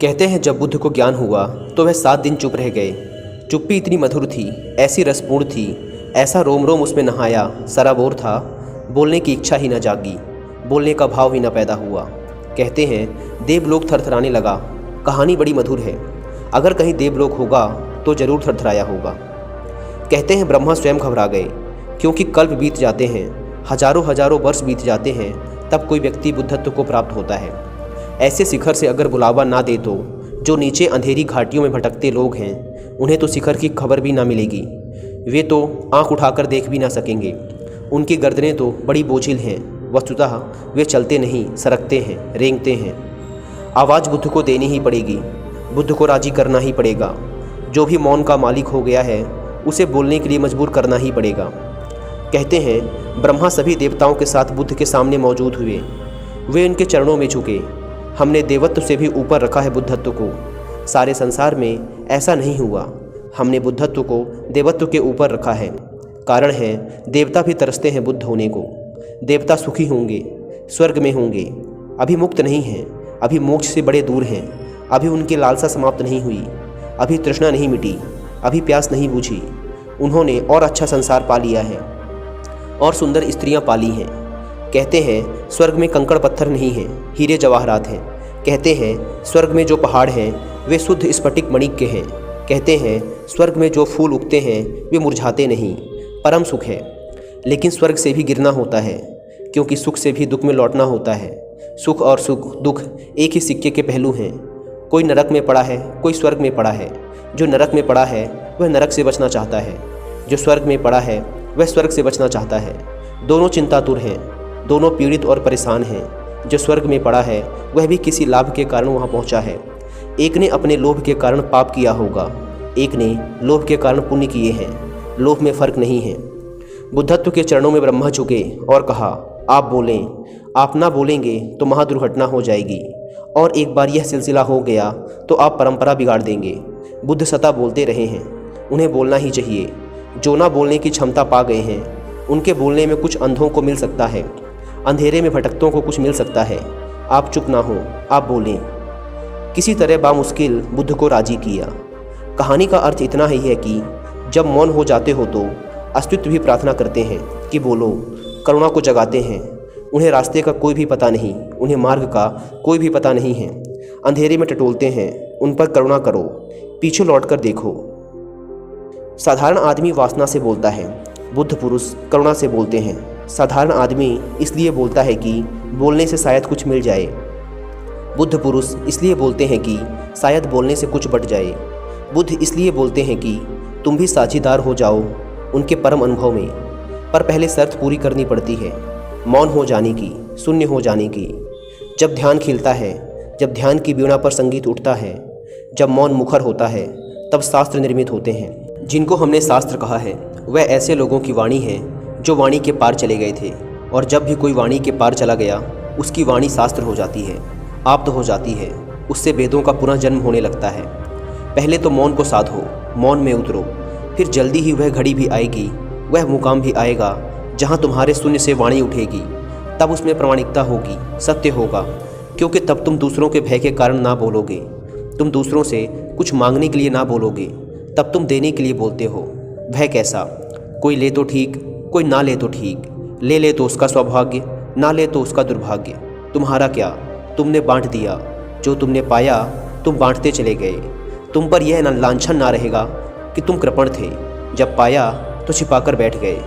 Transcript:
कहते हैं जब बुद्ध को ज्ञान हुआ तो वह 7 दिन चुप रह गए। चुप्पी इतनी मधुर थी, ऐसी रसपूर्ण थी, ऐसा रोम रोम उसमें नहाया सराबोर था, बोलने की इच्छा ही न जागी, बोलने का भाव ही न पैदा हुआ। कहते हैं देवलोक थरथराने लगा। कहानी बड़ी मधुर है। अगर कहीं देवलोक होगा तो जरूर थरथराया होगा। कहते हैं ब्रह्मा स्वयं घबरा गए, क्योंकि कल्प बीत जाते हैं, हजारों हजारों वर्ष बीत जाते हैं, तब कोई व्यक्ति बुद्धत्व को प्राप्त होता है। ऐसे शिखर से अगर बुलावा ना दे तो जो नीचे अंधेरी घाटियों में भटकते लोग हैं उन्हें तो शिखर की खबर भी ना मिलेगी। वे तो आंख उठाकर देख भी ना सकेंगे। उनकी गर्दनें तो बड़ी बोझिल हैं। वस्तुतः वे चलते नहीं, सरकते हैं, रेंगते हैं। आवाज़ बुद्ध को देनी ही पड़ेगी, बुद्ध को राजी करना ही पड़ेगा। जो भी मौन का मालिक हो गया है उसे बोलने के लिए मजबूर करना ही पड़ेगा। कहते हैं ब्रह्मा सभी देवताओं के साथ बुद्ध के सामने मौजूद हुए। वे उनके चरणों में झुके। हमने देवत्व से भी ऊपर रखा है बुद्धत्व को। सारे संसार में ऐसा नहीं हुआ। हमने बुद्धत्व को देवत्व के ऊपर रखा है। कारण है देवता भी तरसते हैं बुद्ध होने को। देवता सुखी होंगे, स्वर्ग में होंगे, अभी मुक्त नहीं हैं, अभी मोक्ष से बड़े दूर हैं, अभी उनकी लालसा समाप्त नहीं हुई, अभी तृष्णा नहीं मिटी, अभी प्यास नहीं बुझी। उन्होंने और अच्छा संसार पा लिया है और सुंदर स्त्रियां पाली हैं। कहते हैं स्वर्ग में कंकड़ पत्थर नहीं हैं, हीरे जवाहरात हैं। कहते हैं स्वर्ग में जो पहाड़ हैं वे शुद्ध स्फटिक मणिक के हैं। कहते हैं स्वर्ग में जो फूल उगते हैं वे मुरझाते नहीं, परम सुख है। लेकिन स्वर्ग से भी गिरना होता है, क्योंकि सुख से भी दुख में लौटना होता है। सुख और सुख दुख एक ही सिक्के के पहलू हैं। कोई नरक में पड़ा है, कोई स्वर्ग में पड़ा है। जो नरक में पड़ा है वह नरक से बचना चाहता है, जो स्वर्ग में पड़ा है वह स्वर्ग से बचना चाहता है। दोनों चिंतातुर हैं, दोनों पीड़ित और परेशान हैं। जो स्वर्ग में पड़ा है वह भी किसी लाभ के कारण वहाँ पहुँचा है। एक ने अपने लोभ के कारण पाप किया होगा, एक ने लोभ के कारण पुण्य किए हैं। लोभ में फर्क नहीं है। बुद्धत्व के चरणों में ब्रह्मा झुके और कहा, आप बोलें। आप ना बोलेंगे तो महादुर्घटना हो जाएगी, और एक बार यह सिलसिला हो गया तो आप परंपरा बिगाड़ देंगे। बुद्ध सदा बोलते रहे हैं, उन्हें बोलना ही चाहिए। जो ना बोलने की क्षमता पा गए हैं उनके बोलने में कुछ अंधों को मिल सकता है, अंधेरे में भटकतों को कुछ मिल सकता है। आप चुप ना हो, आप बोलें। किसी तरह बामुश्किल बुद्ध को राजी किया। कहानी का अर्थ इतना ही है कि जब मौन हो जाते हो तो अस्तित्व भी प्रार्थना करते हैं कि बोलो। करुणा को जगाते हैं। उन्हें रास्ते का कोई भी पता नहीं, उन्हें मार्ग का कोई भी पता नहीं है। अंधेरे में टटोलते हैं, उन पर करुणा करो, पीछे लौटकर देखो। साधारण आदमी वासना से बोलता है, बुद्ध पुरुष करुणा से बोलते हैं। साधारण आदमी इसलिए बोलता है कि बोलने से शायद कुछ मिल जाए। बुद्ध पुरुष इसलिए बोलते हैं कि शायद बोलने से कुछ बट जाए। बुद्ध इसलिए बोलते हैं कि तुम भी साझीदार हो जाओ उनके परम अनुभव में। पर पहले शर्त पूरी करनी पड़ती है, मौन हो जाने की, शून्य हो जाने की। जब ध्यान खिलता है, जब ध्यान की वीणा पर संगीत उठता है, जब मौन मुखर होता है, तब शास्त्र निर्मित होते हैं। जिनको हमने शास्त्र कहा है वह ऐसे लोगों की वाणी है जो वाणी के पार चले गए थे, और जब भी कोई वाणी के पार चला गया उसकी वाणी शास्त्र हो जाती है, आप्त हो जाती है। उससे वेदों का पुनः जन्म होने लगता है। पहले तो मौन को साधो, मौन में उतरो, फिर जल्दी ही वह घड़ी भी आएगी, वह मुकाम भी आएगा जहाँ तुम्हारे शून्य से वाणी उठेगी। तब उसमें प्रामाणिकता होगी, सत्य होगा, क्योंकि तब तुम दूसरों के भय के कारण ना बोलोगे। तुम दूसरों से कुछ मांगने के लिए ना बोलोगे, तब तुम देने के लिए बोलते हो। भय कैसा? कोई ले तो ठीक, कोई ना ले तो ठीक। ले तो उसका सौभाग्य, ना ले तो उसका दुर्भाग्य। तुम्हारा क्या? तुमने बांट दिया। जो तुमने पाया तुम बांटते चले गए। तुम पर यह लांछन ना रहेगा कि तुम कृपण थे। जब पाया तो छिपाकर बैठ गए।